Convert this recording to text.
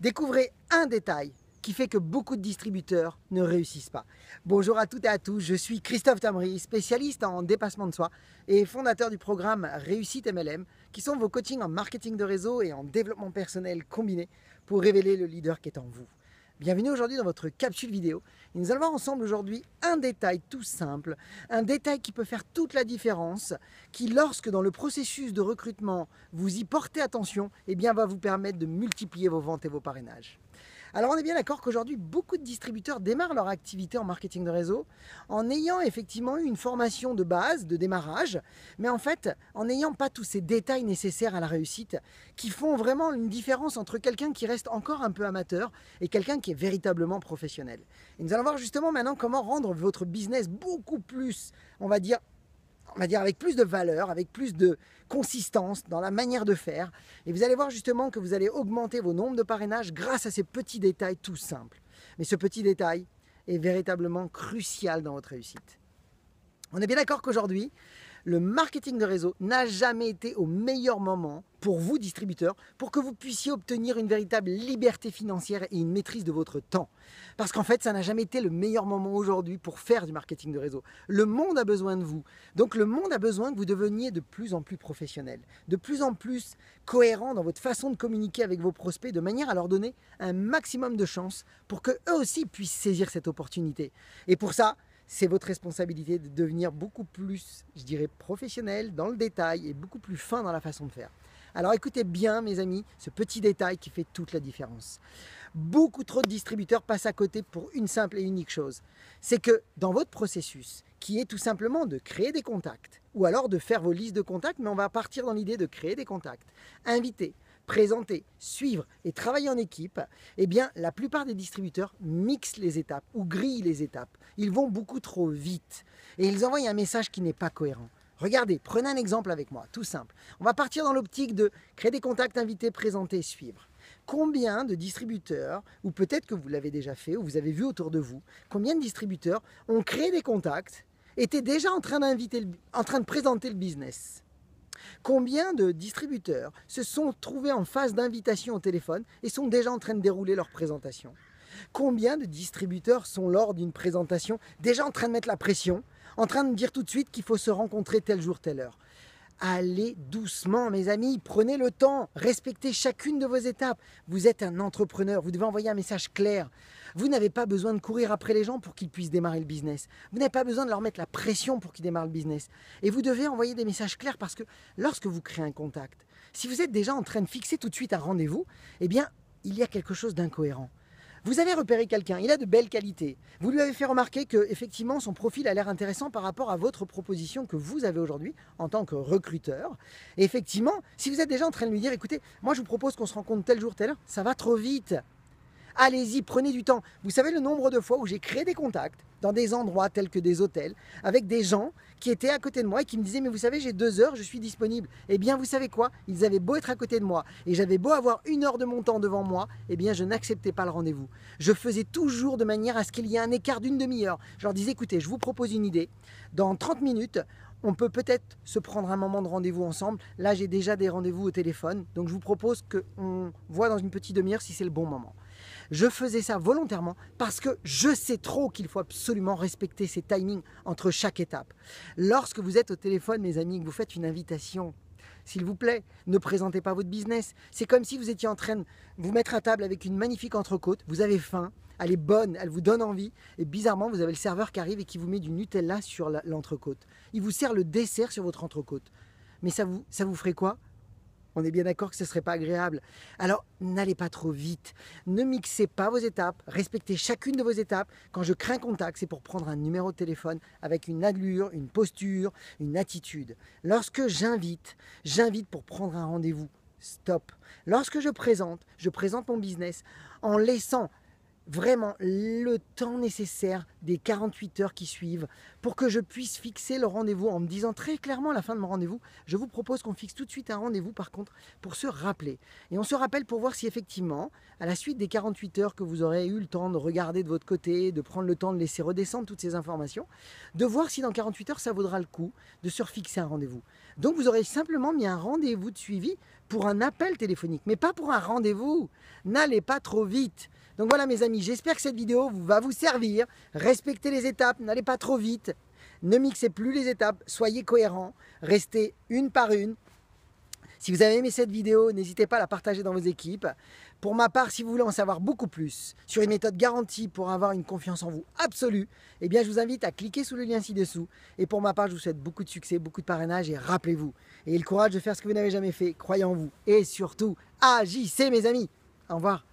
Découvrez un détail qui fait que beaucoup de distributeurs ne réussissent pas. Bonjour à toutes et à tous, je suis Christophe Tamry, spécialiste en dépassement de soi et fondateur du programme Réussite MLM, qui sont vos coachings en marketing de réseau et en développement personnel combiné pour révéler le leader qui est en vous. Bienvenue aujourd'hui dans votre capsule vidéo. Et nous allons voir ensemble aujourd'hui un détail tout simple, un détail qui peut faire toute la différence, qui lorsque dans le processus de recrutement vous y portez attention, eh bien va vous permettre de multiplier vos ventes et vos parrainages. Alors on est bien d'accord qu'aujourd'hui beaucoup de distributeurs démarrent leur activité en marketing de réseau en ayant effectivement eu une formation de base, de démarrage, mais en fait en n'ayant pas tous ces détails nécessaires à la réussite qui font vraiment une différence entre quelqu'un qui reste encore un peu amateur et quelqu'un qui est véritablement professionnel. Et nous allons voir justement maintenant comment rendre votre business beaucoup plus, on va dire avec plus de valeur, avec plus de consistance dans la manière de faire. Et vous allez voir justement que vous allez augmenter vos nombres de parrainages grâce à ces petits détails tout simples. Mais ce petit détail est véritablement crucial dans votre réussite. On est bien d'accord qu'aujourd'hui, le marketing de réseau n'a jamais été au meilleur moment pour vous, distributeurs, pour que vous puissiez obtenir une véritable liberté financière et une maîtrise de votre temps. Parce qu'en fait, ça n'a jamais été le meilleur moment aujourd'hui pour faire du marketing de réseau. Le monde a besoin de vous. Donc le monde a besoin que vous deveniez de plus en plus professionnel, de plus en plus cohérent dans votre façon de communiquer avec vos prospects, de manière à leur donner un maximum de chances pour qu'eux aussi puissent saisir cette opportunité. Et pour ça, c'est votre responsabilité de devenir beaucoup plus, je dirais, professionnel dans le détail et beaucoup plus fin dans la façon de faire. Alors écoutez bien mes amis, ce petit détail qui fait toute la différence. Beaucoup trop de distributeurs passent à côté pour une simple et unique chose. C'est que dans votre processus, qui est tout simplement de créer des contacts, ou alors de faire vos listes de contacts, mais on va partir dans l'idée de créer des contacts, inviter, présenter, suivre et travailler en équipe, eh bien la plupart des distributeurs mixent les étapes ou grillent les étapes. Ils vont beaucoup trop vite et ils envoient un message qui n'est pas cohérent. Regardez, prenez un exemple avec moi, tout simple. On va partir dans l'optique de créer des contacts, inviter, présenter, suivre. Combien de distributeurs, ou peut-être que vous l'avez déjà fait, ou vous avez vu autour de vous, combien de distributeurs ont créé des contacts, étaient déjà en train de présenter le business? Combien de distributeurs se sont trouvés en phase d'invitation au téléphone et sont déjà en train de dérouler leur présentation? Combien de distributeurs sont lors d'une présentation déjà en train de mettre la pression, en train de dire tout de suite qu'il faut se rencontrer tel jour, telle heure? Allez doucement mes amis, prenez le temps, respectez chacune de vos étapes. Vous êtes un entrepreneur, vous devez envoyer un message clair. Vous n'avez pas besoin de courir après les gens pour qu'ils puissent démarrer le business. Vous n'avez pas besoin de leur mettre la pression pour qu'ils démarrent le business. Et vous devez envoyer des messages clairs parce que lorsque vous créez un contact, si vous êtes déjà en train de fixer tout de suite un rendez-vous, eh bien, il y a quelque chose d'incohérent. Vous avez repéré quelqu'un, il a de belles qualités. Vous lui avez fait remarquer que effectivement son profil a l'air intéressant par rapport à votre proposition que vous avez aujourd'hui en tant que recruteur. Et effectivement, si vous êtes déjà en train de lui dire, écoutez, moi je vous propose qu'on se rencontre tel jour, telle heure, ça va trop vite. Allez-y, prenez du temps. Vous savez le nombre de fois où j'ai créé des contacts dans des endroits tels que des hôtels avec des gens qui étaient à côté de moi et qui me disaient mais vous savez j'ai 2 heures, je suis disponible. Eh bien vous savez quoi? Ils avaient beau être à côté de moi et j'avais beau avoir 1 heure de mon temps devant moi, eh bien je n'acceptais pas le rendez-vous. Je faisais toujours de manière à ce qu'il y ait un écart d'une demi-heure. Je leur disais écoutez, je vous propose une idée. Dans 30 minutes, on peut peut-être se prendre un moment de rendez-vous ensemble. Là j'ai déjà des rendez-vous au téléphone, donc je vous propose qu'on voit dans une petite demi-heure si c'est le bon moment. Je faisais ça volontairement parce que je sais trop qu'il faut absolument respecter ces timings entre chaque étape. Lorsque vous êtes au téléphone, mes amis, que vous faites une invitation, s'il vous plaît, ne présentez pas votre business. C'est comme si vous étiez en train de vous mettre à table avec une magnifique entrecôte. Vous avez faim, elle est bonne, elle vous donne envie. Et bizarrement, vous avez le serveur qui arrive et qui vous met du Nutella sur l'entrecôte. Il vous sert le dessert sur votre entrecôte. Mais ça vous ferait quoi ? On est bien d'accord que ce ne serait pas agréable. Alors, n'allez pas trop vite. Ne mixez pas vos étapes. Respectez chacune de vos étapes. Quand je crée un contact, c'est pour prendre un numéro de téléphone avec une allure, une posture, une attitude. Lorsque j'invite pour prendre un rendez-vous. Stop. Lorsque je présente mon business en laissant vraiment le temps nécessaire des 48 heures qui suivent pour que je puisse fixer le rendez-vous en me disant très clairement à la fin de mon rendez-vous, je vous propose qu'on fixe tout de suite un rendez-vous par contre pour se rappeler. Et on se rappelle pour voir si effectivement, à la suite des 48 heures que vous aurez eu le temps de regarder de votre côté, de prendre le temps de laisser redescendre toutes ces informations, de voir si dans 48 heures ça vaudra le coup de se refixer un rendez-vous. Donc vous aurez simplement mis un rendez-vous de suivi pour un appel téléphonique, mais pas pour un rendez-vous. N'allez pas trop vite. Donc voilà mes amis, j'espère que cette vidéo va vous servir. Respectez les étapes, n'allez pas trop vite. Ne mixez plus les étapes, soyez cohérents, restez une par une. Si vous avez aimé cette vidéo, n'hésitez pas à la partager dans vos équipes. Pour ma part, si vous voulez en savoir beaucoup plus sur une méthode garantie pour avoir une confiance en vous absolue, eh bien je vous invite à cliquer sous le lien ci-dessous. Et pour ma part, je vous souhaite beaucoup de succès, beaucoup de parrainage et rappelez-vous, ayez le courage de faire ce que vous n'avez jamais fait, croyez en vous et surtout, agissez mes amis. Au revoir.